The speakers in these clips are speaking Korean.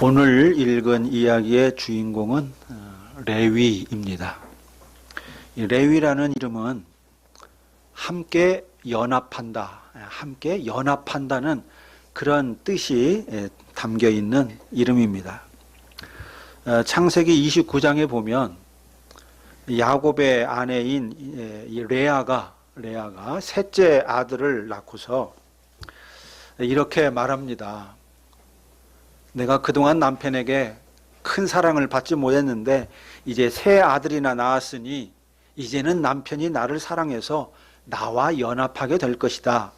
오늘 읽은 이야기의 주인공은 레위입니다. 이 레위라는 이름은 함께 연합한다, 함께 연합한다는 그런 뜻이 담겨 있는 이름입니다. 창세기 29장에 보면 야곱의 아내인 이 레아가 셋째 아들을 낳고서 이렇게 말합니다. 내가 그동안 남편에게 큰 사랑을 받지 못했는데 이제 세 아들이나 낳았으니 이제는 남편이 나를 사랑해서 나와 연합하게 될 것이다.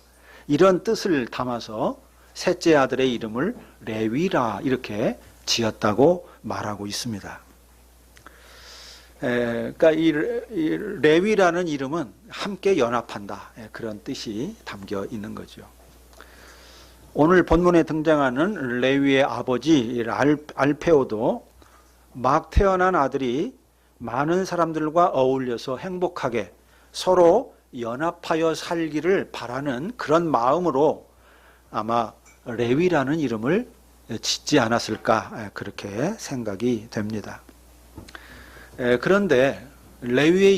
이런 뜻을 담아서 셋째 아들의 이름을 레위라 이렇게 지었다고 말하고 있습니다. 그러니까 이 레위라는 이름은 함께 연합한다, 그런 뜻이 담겨 있는 거죠. 오늘 본문에 등장하는 레위의 아버지 알페오도 막 태어난 아들이 많은 사람들과 어울려서 행복하게 서로 연합하여 살기를 바라는 그런 마음으로 아마 레위라는 이름을 짓지 않았을까, 그렇게 생각이 됩니다. 그런데 레위의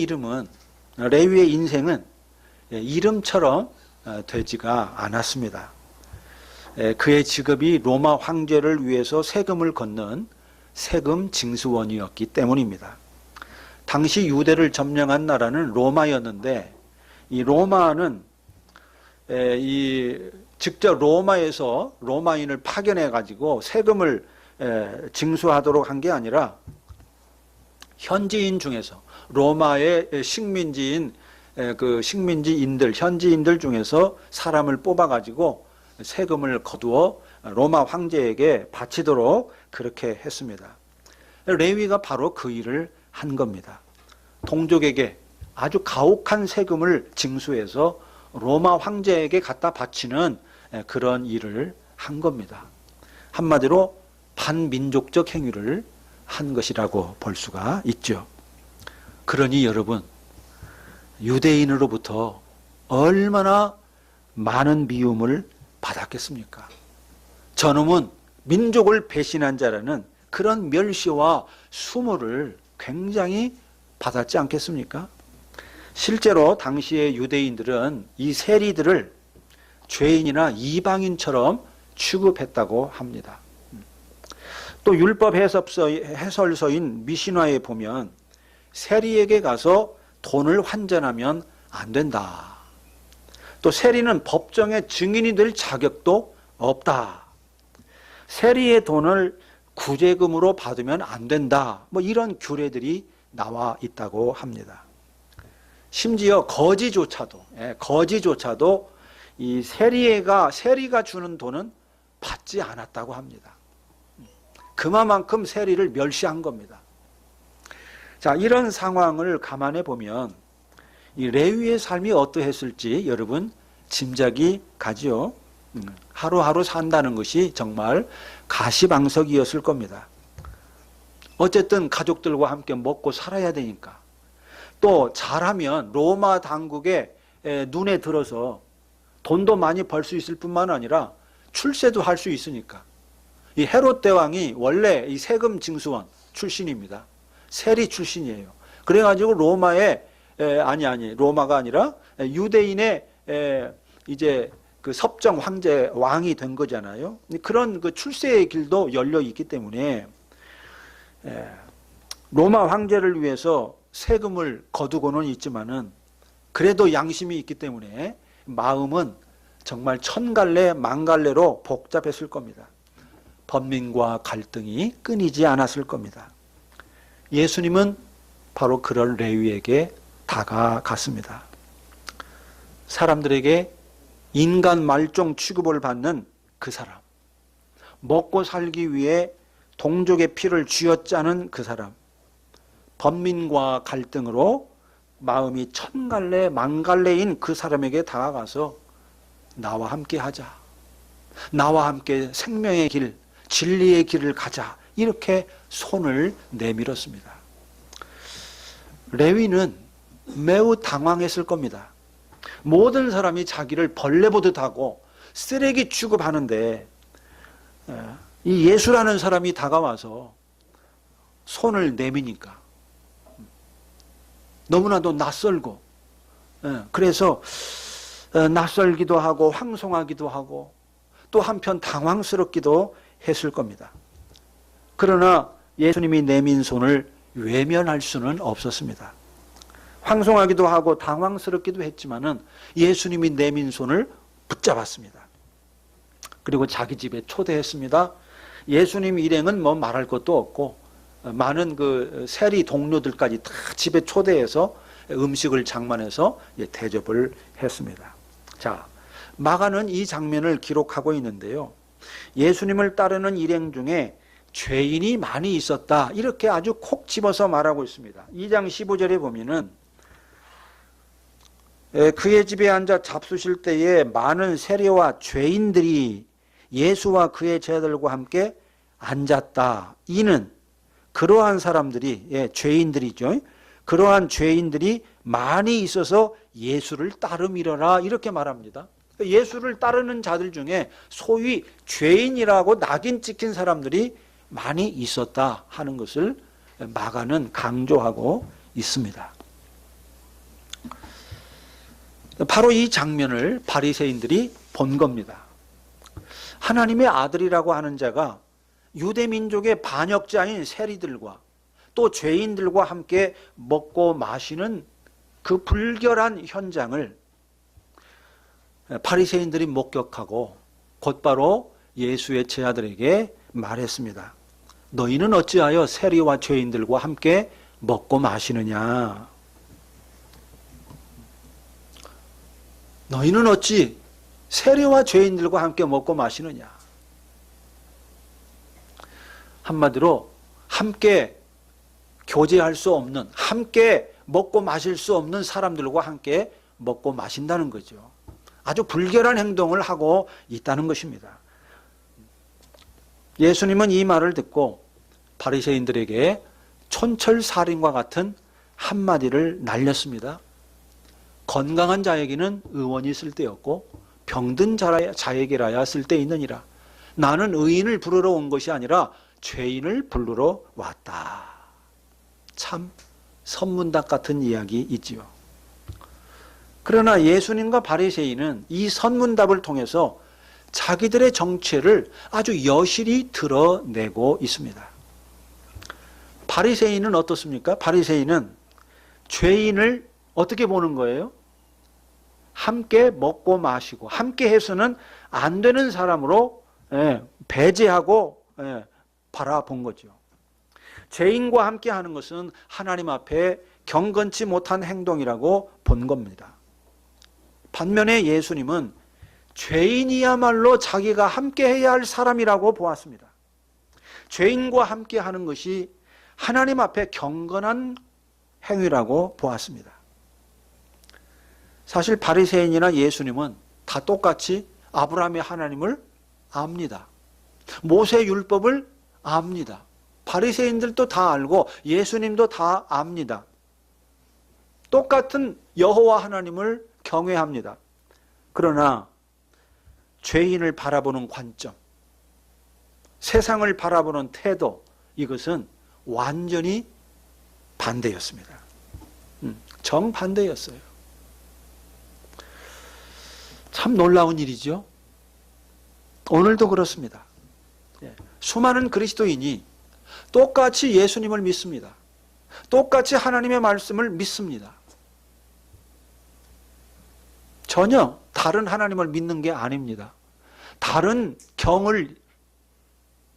인생은 이름처럼 되지가 않았습니다. 그의 직업이 로마 황제를 위해서 세금을 걷는 세금 징수원이었기 때문입니다. 당시 유대를 점령한 나라는 로마였는데 이 로마는 직접 로마에서 로마인을 파견해 가지고 세금을 징수하도록 한 게 아니라 현지인 중에서 로마의 현지인들 중에서 사람을 뽑아 가지고 세금을 거두어 로마 황제에게 바치도록 그렇게 했습니다. 레위가 바로 그 일을 한 겁니다. 동족에게 아주 가혹한 세금을 징수해서 로마 황제에게 갖다 바치는 그런 일을 한 겁니다. 한마디로 반민족적 행위를 한 것이라고 볼 수가 있죠. 그러니 여러분, 유대인으로부터 얼마나 많은 미움을 받았겠습니까? 저놈은 민족을 배신한 자라는 그런 멸시와 수모를 굉장히 받았지 않겠습니까? 실제로 당시의 유대인들은 이 세리들을 죄인이나 이방인처럼 취급했다고 합니다. 또 율법 해설서인 미신화에 보면 세리에게 가서 돈을 환전하면 안 된다. 또 세리는 법정의 증인이 될 자격도 없다. 세리의 돈을 구제금으로 받으면 안 된다. 이런 규례들이 나와 있다고 합니다. 심지어 거지조차도 이 세리가 주는 돈은 받지 않았다고 합니다. 그만큼 세리를 멸시한 겁니다. 자, 이런 상황을 감안해 보면 이 레위의 삶이 어떠했을지 여러분 짐작이 가지요. 하루하루 산다는 것이 정말 가시방석이었을 겁니다. 어쨌든 가족들과 함께 먹고 살아야 되니까. 또 잘하면 로마 당국의 눈에 들어서 돈도 많이 벌 수 있을 뿐만 아니라 출세도 할 수 있으니까. 이 헤롯 대왕이 원래 이 세금 징수원 출신입니다. 세리 출신이에요. 그래가지고 로마가 아니라 유대인의 이제 그 섭정 황제 왕이 된 거잖아요. 그런 그 출세의 길도 열려 있기 때문에 로마 황제를 위해서 세금을 거두고는 있지만은 그래도 양심이 있기 때문에 마음은 정말 천갈래 만갈래로 복잡했을 겁니다. 번민과 갈등이 끊이지 않았을 겁니다. 예수님은 바로 그런 레위에게 다가갔습니다. 사람들에게 인간 말종 취급을 받는 그 사람, 먹고 살기 위해 동족의 피를 쥐어짜는 그 사람, 번민과 갈등으로 마음이 천갈래 만갈래인 그 사람에게 다가가서 나와 함께 하자, 나와 함께 생명의 길, 진리의 길을 가자, 이렇게 손을 내밀었습니다. 레위는 매우 당황했을 겁니다. 모든 사람이 자기를 벌레 보듯 하고 쓰레기 취급하는데 이 예수라는 사람이 다가와서 손을 내미니까 너무나도 낯설고, 그래서 낯설기도 하고 황송하기도 하고 또 한편 당황스럽기도 했을 겁니다. 그러나 예수님이 내민 손을 외면할 수는 없었습니다. 황송하기도 하고 당황스럽기도 했지만은 예수님이 내민 손을 붙잡았습니다. 그리고 자기 집에 초대했습니다. 예수님 일행은 뭐 말할 것도 없고 많은 그 세리 동료들까지 다 집에 초대해서 음식을 장만해서 대접을 했습니다. 자, 마가는 이 장면을 기록하고 있는데요. 예수님을 따르는 일행 중에 죄인이 많이 있었다, 이렇게 아주 콕 집어서 말하고 있습니다. 2장 15절에 보면은 그의 집에 앉아 잡수실 때에 많은 세리와 죄인들이 예수와 그의 제자들과 함께 앉았다. 이는 그러한 사람들이, 죄인들이죠. 그러한 죄인들이 많이 있어서 예수를 따름이러라, 이렇게 말합니다. 예수를 따르는 자들 중에 소위 죄인이라고 낙인 찍힌 사람들이 많이 있었다 하는 것을 마가는 강조하고 있습니다. 바로 이 장면을 바리새인들이 본 겁니다. 하나님의 아들이라고 하는 자가 유대민족의 반역자인 세리들과 또 죄인들과 함께 먹고 마시는 그 불결한 현장을 바리새인들이 목격하고 곧바로 예수의 제자들에게 말했습니다. 너희는 어찌하여 세리와 죄인들과 함께 먹고 마시느냐? 너희는 어찌 세리와 죄인들과 함께 먹고 마시느냐? 한마디로 함께 교제할 수 없는, 함께 먹고 마실 수 없는 사람들과 함께 먹고 마신다는 거죠. 아주 불결한 행동을 하고 있다는 것입니다. 예수님은 이 말을 듣고 바리새인들에게 촌철살인과 같은 한마디를 날렸습니다. 건강한 자에게는 의원이 쓸데없고 병든 자에게라야 쓸데있느니라. 나는 의인을 부르러 온 것이 아니라 죄인을 부르러 왔다. 참 선문답 같은 이야기 있지요. 그러나 예수님과 바리새인은 이 선문답을 통해서 자기들의 정체를 아주 여실히 드러내고 있습니다. 바리새인은 어떻습니까? 바리새인은 죄인을 어떻게 보는 거예요? 함께 먹고 마시고 함께 해서는 안 되는 사람으로 배제하고 바라본 거죠. 죄인과 함께 하는 것은 하나님 앞에 경건치 못한 행동이라고 본 겁니다. 반면에 예수님은 죄인이야말로 자기가 함께 해야 할 사람이라고 보았습니다. 죄인과 함께 하는 것이 하나님 앞에 경건한 행위라고 보았습니다. 사실 바리새인이나 예수님은 다 똑같이 아브라함의 하나님을 압니다. 모세 율법을 압니다. 바리새인들도 다 알고 예수님도 다 압니다. 똑같은 여호와 하나님을 경외합니다. 그러나 죄인을 바라보는 관점, 세상을 바라보는 태도, 이것은 완전히 반대였습니다. 정반대였어요. 참 놀라운 일이죠. 오늘도 그렇습니다. 수많은 그리스도인이 똑같이 예수님을 믿습니다. 똑같이 하나님의 말씀을 믿습니다. 전혀 다른 하나님을 믿는 게 아닙니다. 다른 경을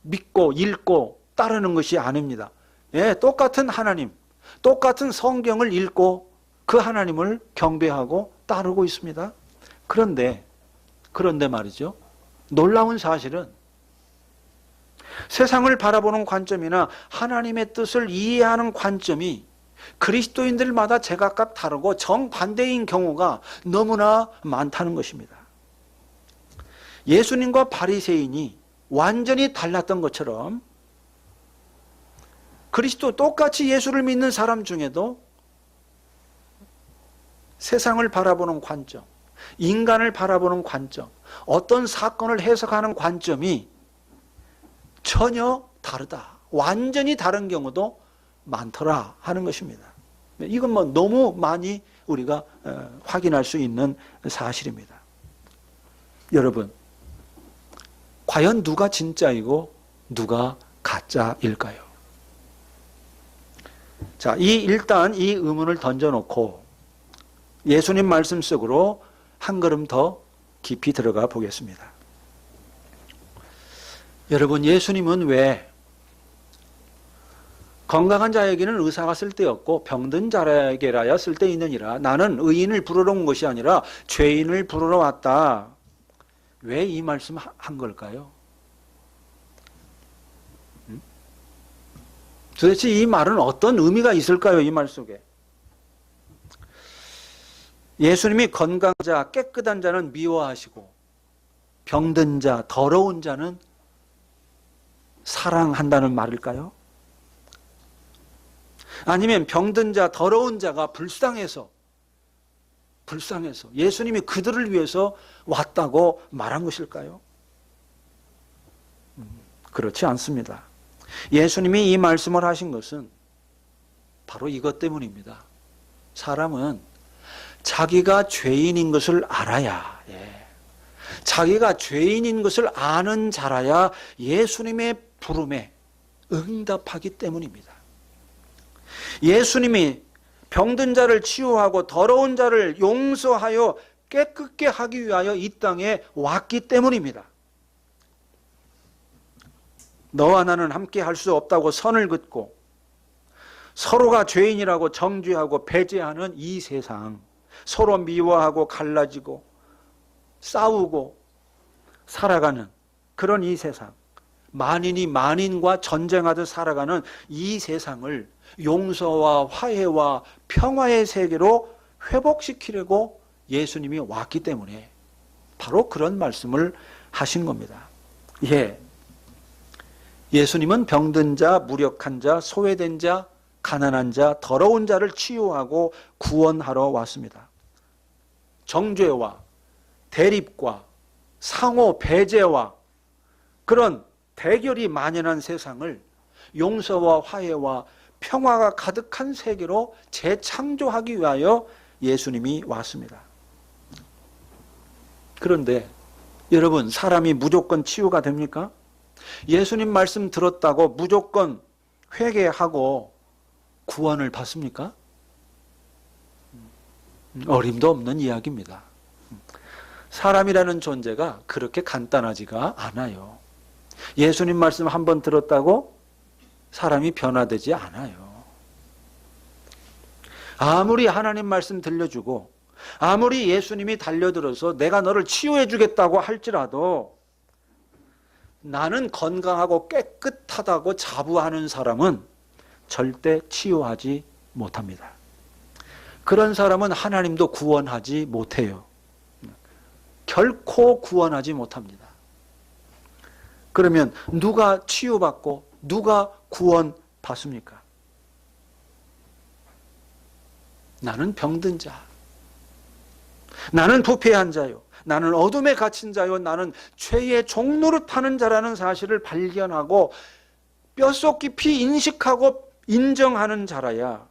믿고 읽고 따르는 것이 아닙니다. 똑같은 하나님, 똑같은 성경을 읽고 그 하나님을 경배하고 따르고 있습니다. 그런데 말이죠. 놀라운 사실은 세상을 바라보는 관점이나 하나님의 뜻을 이해하는 관점이 그리스도인들마다 제각각 다르고 정반대인 경우가 너무나 많다는 것입니다. 예수님과 바리새인이 완전히 달랐던 것처럼 그리스도 똑같이 예수를 믿는 사람 중에도 세상을 바라보는 관점, 인간을 바라보는 관점, 어떤 사건을 해석하는 관점이 전혀 다르다. 완전히 다른 경우도 많더라 하는 것입니다. 이건 뭐 너무 많이 우리가 확인할 수 있는 사실입니다. 여러분, 과연 누가 진짜이고 누가 가짜일까요? 자, 일단 이 의문을 던져놓고 예수님 말씀 속으로 한 걸음 더 깊이 들어가 보겠습니다. 여러분, 예수님은 왜 건강한 자에게는 의사가 쓸데없고 병든 자에게라야 쓸데있느니라, 나는 의인을 부르러 온 것이 아니라 죄인을 부르러 왔다, 왜 이 말씀 한 걸까요? 도대체 이 말은 어떤 의미가 있을까요? 이 말 속에 예수님이 건강한 자, 깨끗한 자는 미워하시고 병든 자, 더러운 자는 사랑한다는 말일까요? 아니면 병든 자, 더러운 자가 불쌍해서 예수님이 그들을 위해서 왔다고 말한 것일까요? 그렇지 않습니다. 예수님이 이 말씀을 하신 것은 바로 이것 때문입니다. 사람은 자기가 죄인인 것을 알아야, 자기가 죄인인 것을 아는 자라야 예수님의 부름에 응답하기 때문입니다. 예수님이 병든 자를 치유하고 더러운 자를 용서하여 깨끗게 하기 위하여 이 땅에 왔기 때문입니다. 너와 나는 함께 할 수 없다고 선을 긋고 서로가 죄인이라고 정죄하고 배제하는 이 세상, 서로 미워하고 갈라지고 싸우고 살아가는 그런 이 세상, 만인이 만인과 전쟁하듯 살아가는 이 세상을 용서와 화해와 평화의 세계로 회복시키려고 예수님이 왔기 때문에 바로 그런 말씀을 하신 겁니다. 예수님은 병든 자, 무력한 자, 소외된 자, 가난한 자, 더러운 자를 치유하고 구원하러 왔습니다. 정죄와 대립과 상호 배제와 그런 대결이 만연한 세상을 용서와 화해와 평화가 가득한 세계로 재창조하기 위하여 예수님이 왔습니다. 그런데 여러분, 사람이 무조건 치유가 됩니까? 예수님 말씀 들었다고 무조건 회개하고 구원을 받습니까? 어림도 없는 이야기입니다. 사람이라는 존재가 그렇게 간단하지가 않아요. 예수님 말씀 한번 들었다고 사람이 변화되지 않아요. 아무리 하나님 말씀 들려주고 아무리 예수님이 달려들어서 내가 너를 치유해 주겠다고 할지라도 나는 건강하고 깨끗하다고 자부하는 사람은 절대 치유하지 못합니다. 그런 사람은 하나님도 구원하지 못해요. 결코 구원하지 못합니다. 그러면 누가 치유받고 누가 구원받습니까? 나는 병든 자, 나는 부패한 자요, 나는 어둠에 갇힌 자요, 나는 죄의 종로를 타는 자라는 사실을 발견하고 뼛속 깊이 인식하고 인정하는 자라야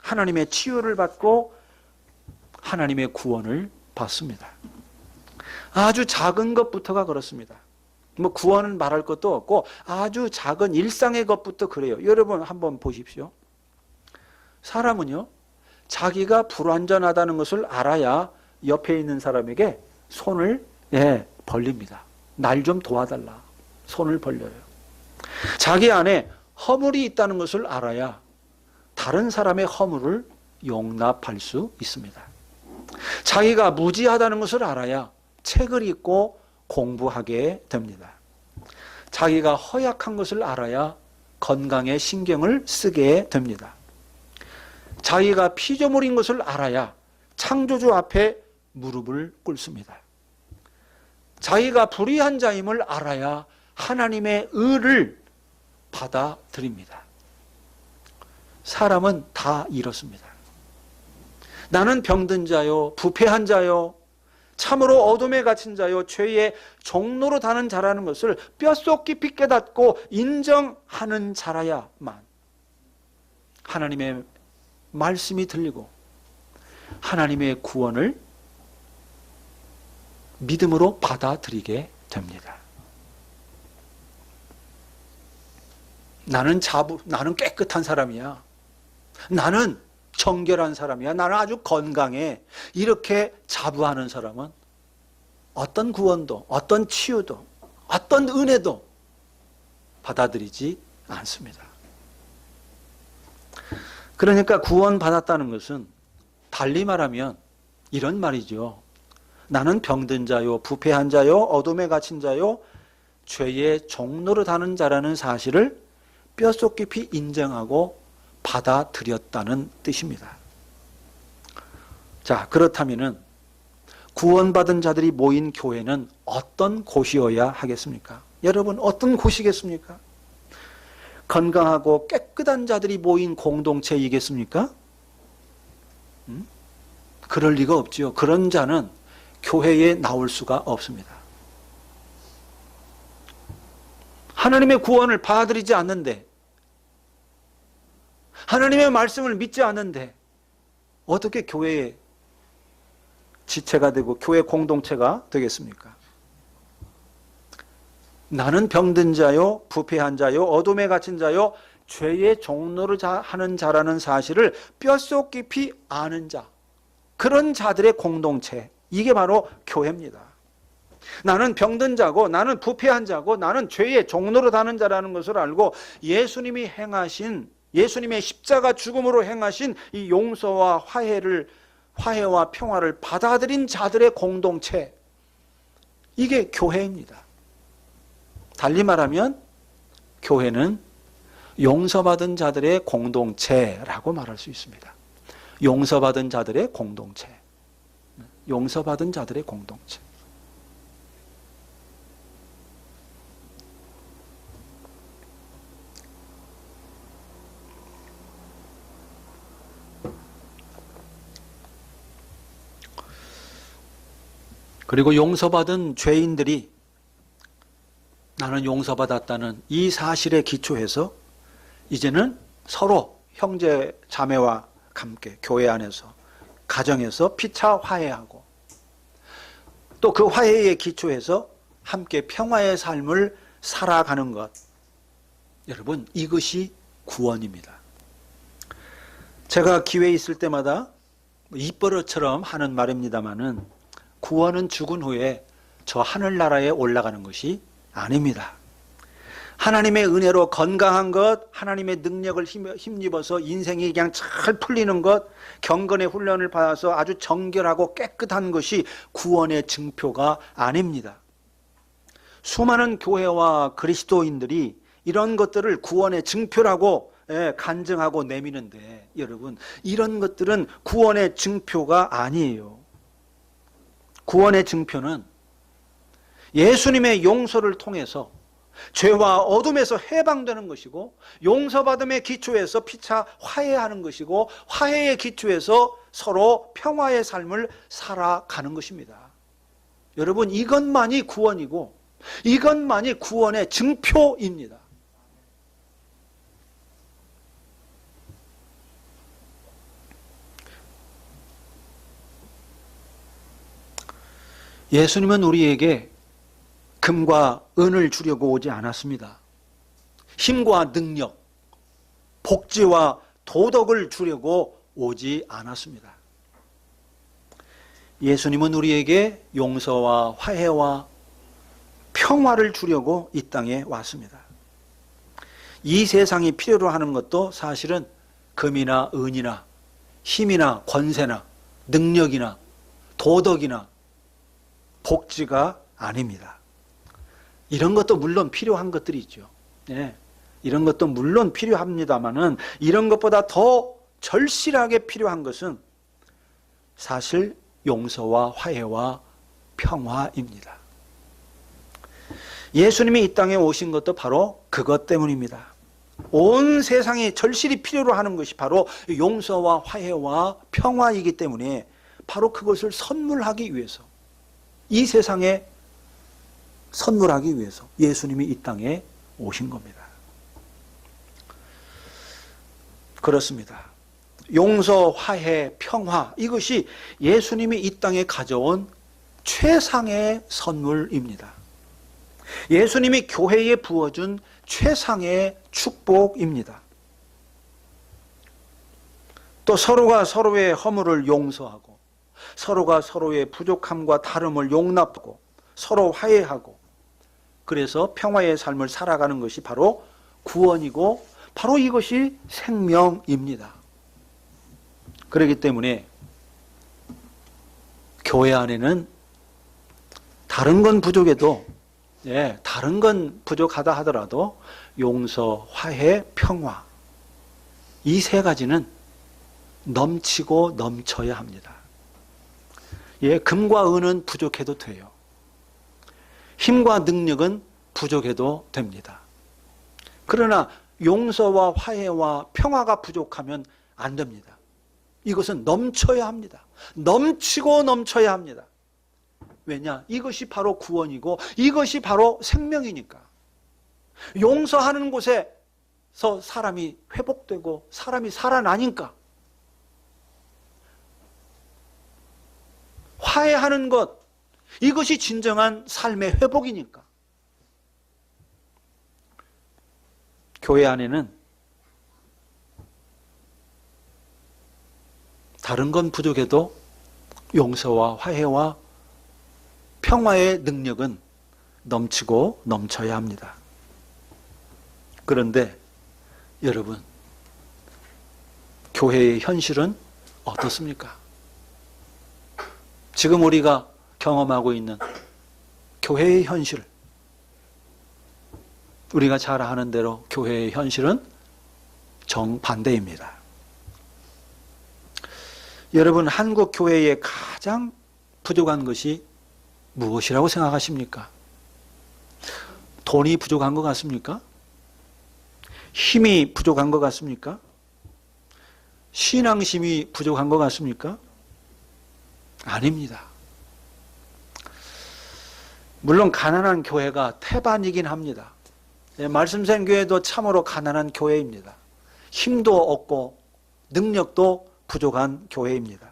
하나님의 치유를 받고 하나님의 구원을 받습니다. 아주 작은 것부터가 그렇습니다. 뭐 구원은 말할 것도 없고 아주 작은 일상의 것부터 그래요. 여러분 한번 보십시오. 사람은요, 자기가 불완전하다는 것을 알아야 옆에 있는 사람에게 손을 벌립니다. 날 좀 도와달라. 손을 벌려요. 자기 안에 허물이 있다는 것을 알아야 다른 사람의 허물을 용납할 수 있습니다. 자기가 무지하다는 것을 알아야 책을 읽고 공부하게 됩니다. 자기가 허약한 것을 알아야 건강에 신경을 쓰게 됩니다. 자기가 피조물인 것을 알아야 창조주 앞에 무릎을 꿇습니다. 자기가 불의한 자임을 알아야 하나님의 의를 받아들입니다. 사람은 다 이렇습니다. 나는 병든 자요, 부패한 자요, 참으로 어둠에 갇힌 자요 죄의 종로로 다는 자라는 것을 뼛속 깊이 깨닫고 인정하는 자라야만 하나님의 말씀이 들리고 하나님의 구원을 믿음으로 받아들이게 됩니다. 나는 깨끗한 사람이야. 나는 정결한 사람이야. 나는 아주 건강해. 이렇게 자부하는 사람은 어떤 구원도, 어떤 치유도, 어떤 은혜도 받아들이지 않습니다. 그러니까 구원받았다는 것은 달리 말하면 이런 말이죠. 나는 병든 자요, 부패한 자요, 어둠에 갇힌 자요, 죄의 종노릇하는 자라는 사실을 뼛속 깊이 인정하고 받아들였다는 뜻입니다. 자, 그렇다면은 구원받은 자들이 모인 교회는 어떤 곳이어야 하겠습니까? 여러분, 어떤 곳이겠습니까? 건강하고 깨끗한 자들이 모인 공동체이겠습니까? 그럴 리가 없지요. 그런 자는 교회에 나올 수가 없습니다. 하나님의 구원을 받아들이지 않는데, 하나님의 말씀을 믿지 않는데 어떻게 교회의 지체가 되고 교회 공동체가 되겠습니까? 나는 병든 자요, 부패한 자요, 어둠에 갇힌 자요, 죄의 종로를 하는 자라는 사실을 뼛속 깊이 아는 자, 그런 자들의 공동체, 이게 바로 교회입니다. 나는 병든 자고, 나는 부패한 자고, 나는 죄의 종로를 하는 자라는 것을 알고 예수님이 행하신, 예수님의 십자가 죽음으로 행하신 이 용서와 화해와 평화를 받아들인 자들의 공동체, 이게 교회입니다. 달리 말하면 교회는 용서받은 자들의 공동체라고 말할 수 있습니다. 용서받은 자들의 공동체. 용서받은 자들의 공동체. 그리고 용서받은 죄인들이 나는 용서받았다는 이 사실에 기초해서 이제는 서로 형제 자매와 함께 교회 안에서, 가정에서 피차 화해하고 또 그 화해에 기초해서 함께 평화의 삶을 살아가는 것, 여러분, 이것이 구원입니다. 제가 기회 있을 때마다 입버릇처럼 하는 말입니다마는 구원은 죽은 후에 저 하늘나라에 올라가는 것이 아닙니다. 하나님의 은혜로 건강한 것, 하나님의 능력을 힘입어서 인생이 그냥 잘 풀리는 것, 경건의 훈련을 받아서 아주 정결하고 깨끗한 것이 구원의 증표가 아닙니다. 수많은 교회와 그리스도인들이 이런 것들을 구원의 증표라고 간증하고 내미는데, 여러분, 이런 것들은 구원의 증표가 아니에요. 구원의 증표는 예수님의 용서를 통해서 죄와 어둠에서 해방되는 것이고, 용서받음의 기초에서 피차 화해하는 것이고, 화해의 기초에서 서로 평화의 삶을 살아가는 것입니다. 여러분, 이것만이 구원이고 이것만이 구원의 증표입니다. 예수님은 우리에게 금과 은을 주려고 오지 않았습니다. 힘과 능력, 복지와 도덕을 주려고 오지 않았습니다. 예수님은 우리에게 용서와 화해와 평화를 주려고 이 땅에 왔습니다. 이 세상이 필요로 하는 것도 사실은 금이나 은이나 힘이나 권세나 능력이나 도덕이나 복지가 아닙니다. 이런 것도 물론 필요한 것들이 있죠. 네, 이런 것도 물론 필요합니다만은 이런 것보다 더 절실하게 필요한 것은 사실 용서와 화해와 평화입니다. 예수님이 이 땅에 오신 것도 바로 그것 때문입니다. 온 세상이 절실히 필요로 하는 것이 바로 용서와 화해와 평화이기 때문에 바로 그것을 선물하기 위해서, 이 세상에 선물하기 위해서 예수님이 이 땅에 오신 겁니다. 그렇습니다. 용서, 화해, 평화, 이것이 예수님이 이 땅에 가져온 최상의 선물입니다. 예수님이 교회에 부어준 최상의 축복입니다. 또 서로가 서로의 허물을 용서하고, 서로가 서로의 부족함과 다름을 용납하고, 서로 화해하고, 그래서 평화의 삶을 살아가는 것이 바로 구원이고, 바로 이것이 생명입니다. 그렇기 때문에 교회 안에는 다른 건 부족해도, 다른 건 부족하다 하더라도 용서, 화해, 평화, 이 세 가지는 넘치고 넘쳐야 합니다. 금과 은은 부족해도 돼요. 힘과 능력은 부족해도 됩니다. 그러나 용서와 화해와 평화가 부족하면 안 됩니다. 이것은 넘쳐야 합니다. 넘치고 넘쳐야 합니다. 왜냐? 이것이 바로 구원이고 이것이 바로 생명이니까. 용서하는 곳에서 사람이 회복되고 사람이 살아나니까. 화해하는 것, 이것이 진정한 삶의 회복이니까. 교회 안에는 다른 건 부족해도 용서와 화해와 평화의 능력은 넘치고 넘쳐야 합니다. 그런데 여러분, 교회의 현실은 어떻습니까? 지금 우리가 경험하고 있는 교회의 현실, 우리가 잘 아는 대로 교회의 현실은 정반대입니다. 여러분, 한국 교회의 가장 부족한 것이 무엇이라고 생각하십니까? 돈이 부족한 것 같습니까? 힘이 부족한 것 같습니까? 신앙심이 부족한 것 같습니까? 아닙니다. 물론 가난한 교회가 태반이긴 합니다. 말씀생 교회도 참으로 가난한 교회입니다. 힘도 없고 능력도 부족한 교회입니다.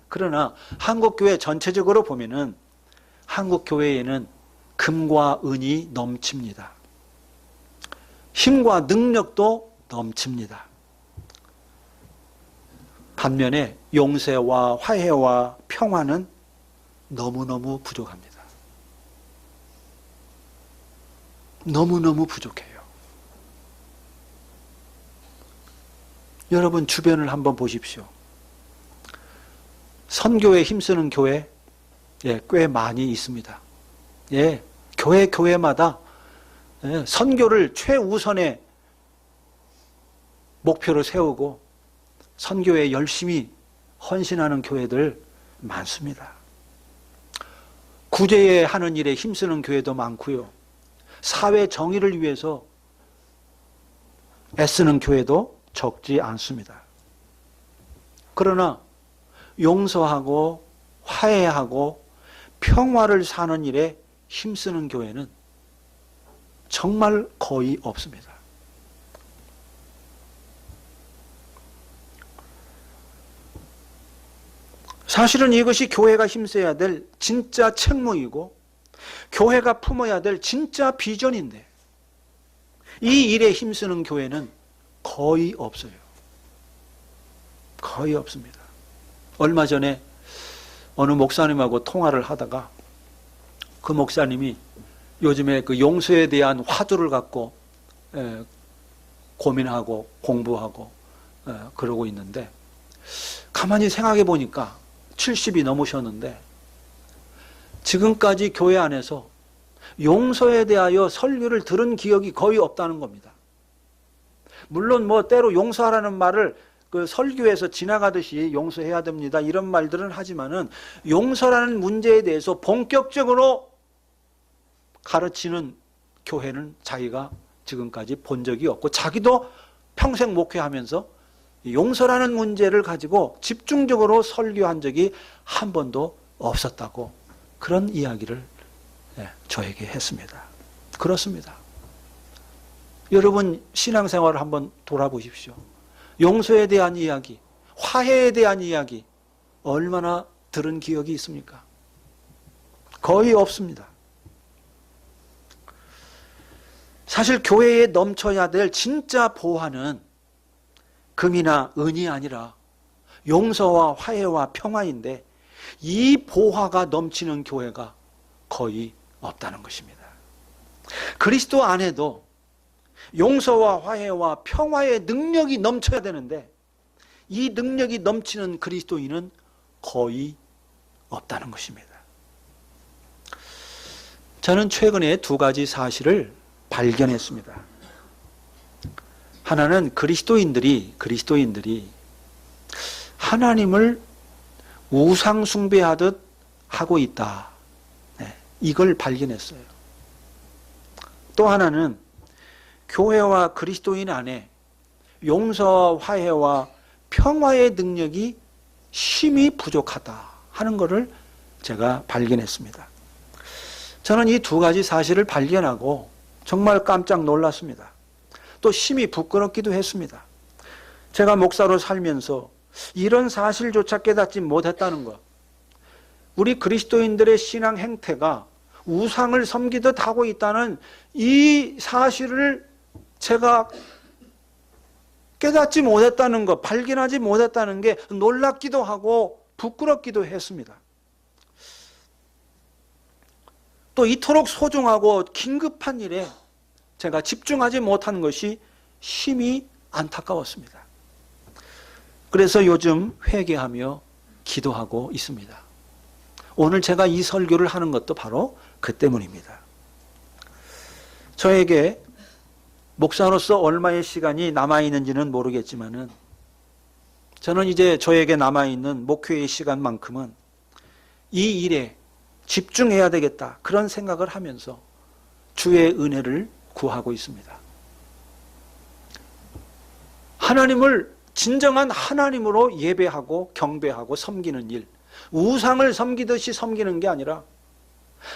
그러나 한국 교회 전체적으로 보면은 한국 교회에는 금과 은이 넘칩니다. 힘과 능력도 넘칩니다. 반면에 용서와 화해와 평화는 너무너무 부족합니다. 너무너무 부족해요. 여러분 주변을 한번 보십시오. 선교에 힘쓰는 교회 꽤 많이 있습니다. 교회마다 선교를 최우선의 목표로 세우고 선교에 열심히 헌신하는 교회들 많습니다. 구제에 하는 일에 힘쓰는 교회도 많고요. 사회 정의를 위해서 애쓰는 교회도 적지 않습니다. 그러나 용서하고 화해하고 평화를 사는 일에 힘쓰는 교회는 정말 거의 없습니다. 사실은 이것이 교회가 힘써야 될 진짜 책무이고 교회가 품어야 될 진짜 비전인데 이 일에 힘쓰는 교회는 거의 없어요. 거의 없습니다. 얼마 전에 어느 목사님하고 통화를 하다가 그 목사님이 요즘에 그 용서에 대한 화두를 갖고 고민하고 공부하고 그러고 있는데 가만히 생각해 보니까 70이 넘으셨는데 지금까지 교회 안에서 용서에 대하여 설교를 들은 기억이 거의 없다는 겁니다. 물론 뭐 때로 용서하라는 말을 그 설교에서 지나가듯이 용서해야 됩니다 이런 말들은 하지만은 용서라는 문제에 대해서 본격적으로 가르치는 교회는 자기가 지금까지 본 적이 없고 자기도 평생 목회하면서 용서라는 문제를 가지고 집중적으로 설교한 적이 한 번도 없었다고 그런 이야기를 저에게 했습니다. 그렇습니다. 여러분 신앙생활을 한번 돌아보십시오. 용서에 대한 이야기, 화해에 대한 이야기 얼마나 들은 기억이 있습니까? 거의 없습니다. 사실 교회에 넘쳐야 될 진짜 보화는 금이나 은이 아니라 용서와 화해와 평화인데 이 보화가 넘치는 교회가 거의 없다는 것입니다. 그리스도 안에도 용서와 화해와 평화의 능력이 넘쳐야 되는데 이 능력이 넘치는 그리스도인은 거의 없다는 것입니다. 저는 최근에 두 가지 사실을 발견했습니다. 하나는 그리스도인들이 하나님을 우상 숭배하듯 하고 있다. 이걸 발견했어요. 또 하나는 교회와 그리스도인 안에 용서와 화해와 평화의 능력이 심히 부족하다 하는 것을 제가 발견했습니다. 저는 이 두 가지 사실을 발견하고 정말 깜짝 놀랐습니다. 또 심히 부끄럽기도 했습니다. 제가 목사로 살면서 이런 사실조차 깨닫지 못했다는 것, 우리 그리스도인들의 신앙 행태가 우상을 섬기듯 하고 있다는 이 사실을 제가 깨닫지 못했다는 것, 발견하지 못했다는 게 놀랍기도 하고 부끄럽기도 했습니다. 또 이토록 소중하고 긴급한 일에 제가 집중하지 못한 것이 심히 안타까웠습니다. 그래서 요즘 회개하며 기도하고 있습니다. 오늘 제가 이 설교를 하는 것도 바로 그 때문입니다. 저에게 목사로서 얼마의 시간이 남아있는지는 모르겠지만은 저는 이제 저에게 남아있는 목회의 시간만큼은 이 일에 집중해야 되겠다 그런 생각을 하면서 주의 은혜를 구하고 있습니다. 하나님을 진정한 하나님으로 예배하고 경배하고 섬기는 일, 우상을 섬기듯이 섬기는 게 아니라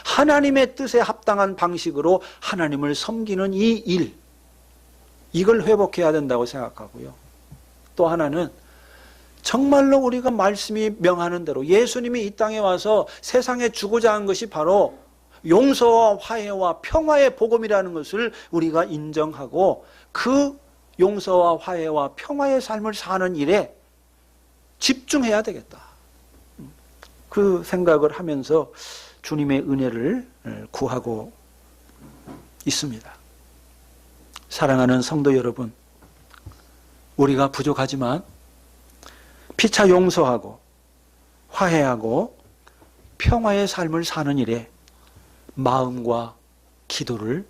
하나님의 뜻에 합당한 방식으로 하나님을 섬기는 이 일, 이걸 회복해야 된다고 생각하고요. 또 하나는 정말로 우리가 말씀이 명하는 대로 예수님이 이 땅에 와서 세상에 주고자 한 것이 바로 용서와 화해와 평화의 복음이라는 것을 우리가 인정하고 그 용서와 화해와 평화의 삶을 사는 일에 집중해야 되겠다. 그 생각을 하면서 주님의 은혜를 구하고 있습니다. 사랑하는 성도 여러분, 우리가 부족하지만 피차 용서하고 화해하고 평화의 삶을 사는 일에 마음과 기도를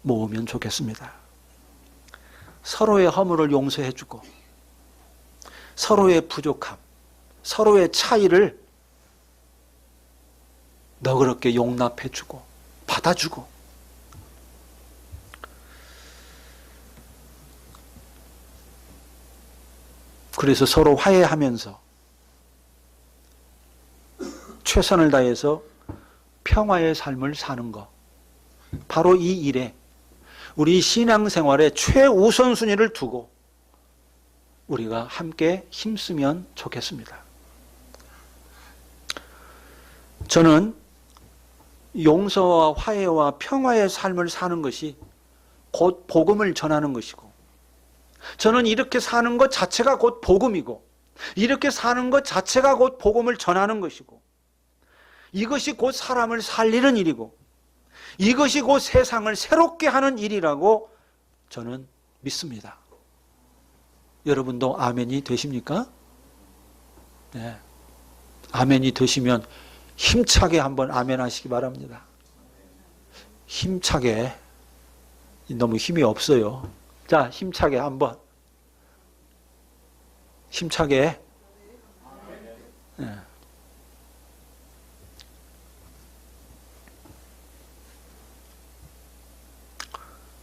모으면 좋겠습니다. 서로의 허물을 용서해주고 서로의 부족함, 서로의 차이를 너그럽게 용납해주고 받아주고 그래서 서로 화해하면서 최선을 다해서 평화의 삶을 사는 것, 바로 이 일에 우리 신앙생활의 최우선순위를 두고 우리가 함께 힘쓰면 좋겠습니다. 저는 용서와 화해와 평화의 삶을 사는 것이 곧 복음을 전하는 것이고, 저는 이렇게 사는 것 자체가 곧 복음이고, 이렇게 사는 것 자체가 곧 복음을 전하는 것이고, 이것이 곧 사람을 살리는 일이고, 이것이 곧 세상을 새롭게 하는 일이라고 저는 믿습니다. 여러분도 아멘이 되십니까? 네. 아멘이 되시면 힘차게 한번 아멘 하시기 바랍니다. 힘차게. 너무 힘이 없어요. 자, 힘차게 한번. 힘차게. 네.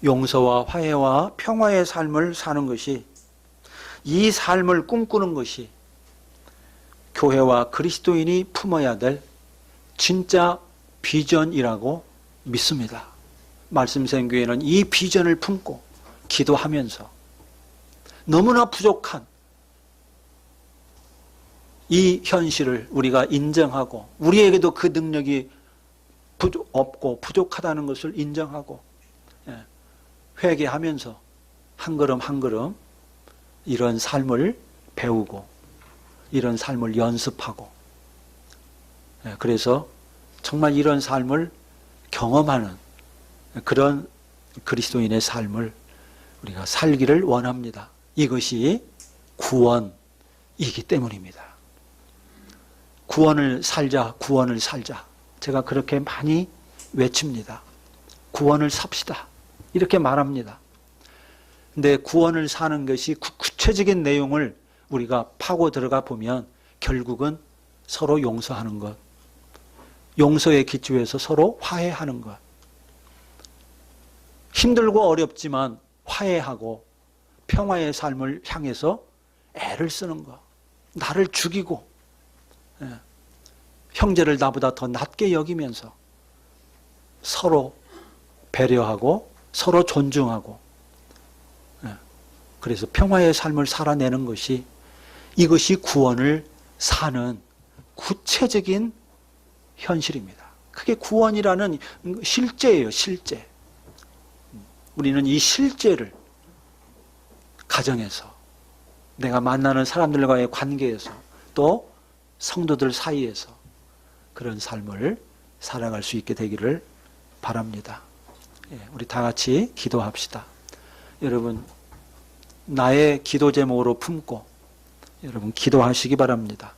용서와 화해와 평화의 삶을 사는 것이, 이 삶을 꿈꾸는 것이 교회와 그리스도인이 품어야 될 진짜 비전이라고 믿습니다. 말씀생교회는 이 비전을 품고 기도하면서 너무나 부족한 이 현실을 우리가 인정하고 우리에게도 그 능력이 없고 부족하다는 것을 인정하고 회개하면서 한 걸음 한 걸음 이런 삶을 배우고 이런 삶을 연습하고 그래서 정말 이런 삶을 경험하는 그런 그리스도인의 삶을 우리가 살기를 원합니다. 이것이 구원이기 때문입니다. 구원을 살자, 구원을 살자. 제가 그렇게 많이 외칩니다. 구원을 삽시다. 이렇게 말합니다. 근데 구원을 사는 것이 구체적인 내용을 우리가 파고 들어가 보면 결국은 서로 용서하는 것, 용서의 기초에서 서로 화해하는 것, 힘들고 어렵지만 화해하고 평화의 삶을 향해서 애를 쓰는 것, 나를 죽이고 형제를 나보다 더 낮게 여기면서 서로 배려하고 서로 존중하고 그래서 평화의 삶을 살아내는 것이 이것이 구원을 사는 구체적인 현실입니다. 그게 구원이라는 실제예요, 실제. 우리는 이 실제를 가정에서 내가 만나는 사람들과의 관계에서 또 성도들 사이에서 그런 삶을 살아갈 수 있게 되기를 바랍니다. 우리 다 같이 기도합시다. 여러분, 나의 기도 제목으로 품고 여러분 기도하시기 바랍니다.